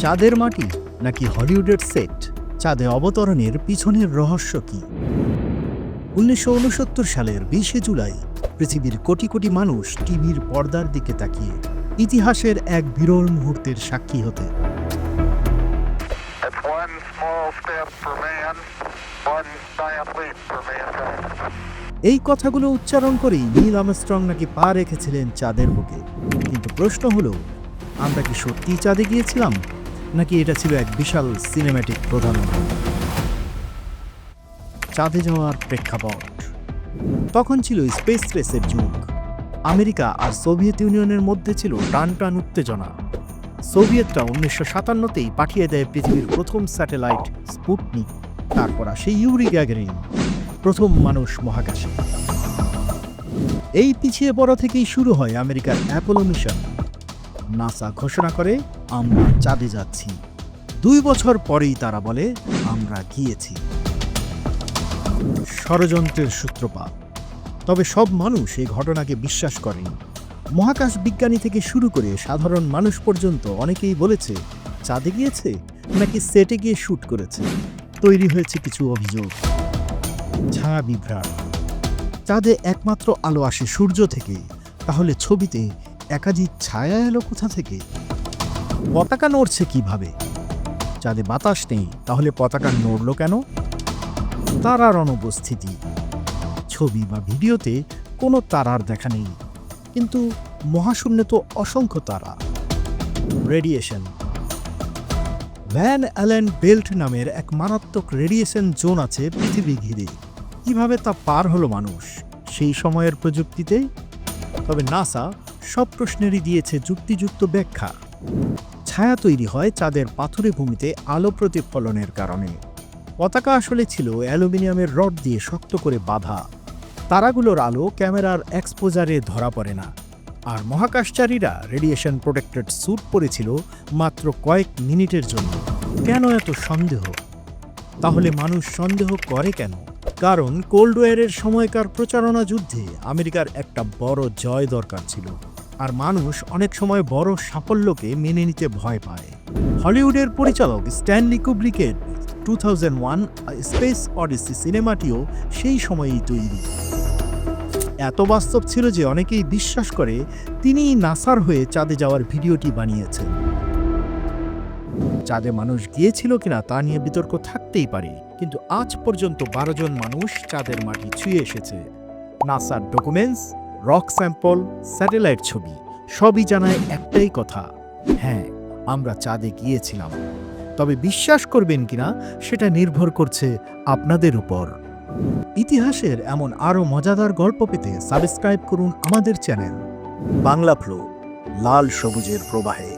চাঁদের মাটি নাকি হলিউডের সেট? চাঁদে অবতরণের পিছনের রহস্য কি? 1969 সালের 20শে জুলাই পৃথিবীর কোটি কোটি মানুষ টিভির পর্দার দিকে তাকিয়ে ইতিহাসের এক বিরল মুহূর্তের সাক্ষী হতে। It's one small step for man, one giant leap for mankind. এই কথাগুলো উচ্চারণ করেই নীল আর্মস্ট্রং নাকি পা রেখেছিলেন চাঁদের বুকে। কিন্তু প্রশ্ন হলো, আমরা কি সত্যিই চাঁদে গিয়েছিলাম, নাকি এটা ছিল এক বিশাল সিনেম্যাটিক প্রতারণা? চাঁদে যাওয়ার প্রেক্ষাপট তখন ছিল স্পেস রেসের যুগ। আমেরিকা আর সোভিয়েত ইউনিয়নের মধ্যে ছিল টান টান উত্তেজনা। সোভিয়েতরা 1957তেই পাঠিয়ে দেয় পৃথিবীর প্রথম স্যাটেলাইট স্পুটনিক। তারপর আসে ইউরি গ্যাগারিন, প্রথম মানুষ মহাকাশে। এই পিছিয়ে পড়া থেকেই শুরু হয় আমেরিকার অ্যাপোলো মিশন। নাসা ঘোষণা করে, আমরা চাঁদে যাচ্ছি। 2 বছর পরেই তারা বলে, আমরা গিয়েছি। ষড়যন্ত্রের সূত্রপাত। তবে সব মানুষ এই ঘটনাকে বিশ্বাস করেনি। মহাকাশ বিজ্ঞানী থেকে শুরু করে সাধারণ মানুষ পর্যন্ত অনেকেই বলেছে, চাঁদে গিয়েছে নাকি সেটে গিয়ে শ্যুট করেছে। তৈরি হয়েছে কিছু অভিযোগ। ছায়া বিভ্রাট। চাঁদে একমাত্র আলো আসে সূর্য থেকে, তাহলে ছবিতে একাধিক ছায়া এলো কোথা থেকে? পতাকা নড়ছে কিভাবে? চাঁদে বাতাস নেই, তাহলে পতাকা নড়ল কেন? তারার অনুপস্থিতি। ছবি বা ভিডিওতে কোনো তারার দেখা নেই, কিন্তু মহাশূন্যে তো অসংখ্য তারা। রেডিয়েশন। ভ্যান অ্যালেন বেল্ট নামের এক মারাত্মক রেডিয়েশন জোন আছে পৃথিবী ঘিরে। কিভাবে তা পার হলো মানুষ সেই সময়ের প্রযুক্তিতে? তবে নাসা সব প্রশ্নেরই দিয়েছে যুক্তিযুক্ত ব্যাখ্যা। ছায়া তৈরি হয় চাঁদের পাথুরে ভূমিতে আলো প্রতিফলনের কারণে। পতাকা আসলে ছিল অ্যালুমিনিয়ামের রড দিয়ে শক্ত করে বাঁধা। তারাগুলোর আলো ক্যামেরার এক্সপোজারে ধরা পড়ে না। আর মহাকাশচারীরা রেডিয়েশন প্রোটেক্টেড স্যুট পরেছিল মাত্র কয়েক মিনিটের জন্য। কেন এত সন্দেহ? তাহলে মানুষ সন্দেহ করে কেন? কারণ কোল্ড ওয়ারের সময়কার প্রচারণা যুদ্ধে আমেরিকার একটা বড় জয় দরকার ছিল, আর মানুষ অনেক সময় বড় সাফল্যকে মেনে নিতে ভয় পায়। হলিউডের পরিচালক স্ট্যানলি কুব্রিকের 2001 স্পেস অডিসি সিনেমাটিও সেই সময়েই তৈরি। এত বাস্তব ছিল যে অনেকেই বিশ্বাস করে তিনিই নাসার হয়ে চাঁদে যাওয়ার ভিডিওটি বানিয়েছেন। চাঁদে মানুষ গিয়েছিল কিনা তা নিয়ে বিতর্ক থাকতেই পারে, কিন্তু আজ পর্যন্ত 12 জন মানুষ চাঁদের মাটি ছুঁয়ে এসেছে। নাসার ডকুমেন্টস, রক স্যাম্পল, স্যাটেলাইট ছবি সবই জানায় একটাই কথা, হ্যাঁ, আমরা চাঁদে গিয়েছিলাম। তবে বিশ্বাস করবেন কিনা সেটা নির্ভর করছে আপনাদের উপর। ইতিহাসের এমন আরও মজাদার গল্প পেতে সাবস্ক্রাইব করুন আমাদের চ্যানেল বাংলা ফ্লো, লাল সবুজের প্রবাহে।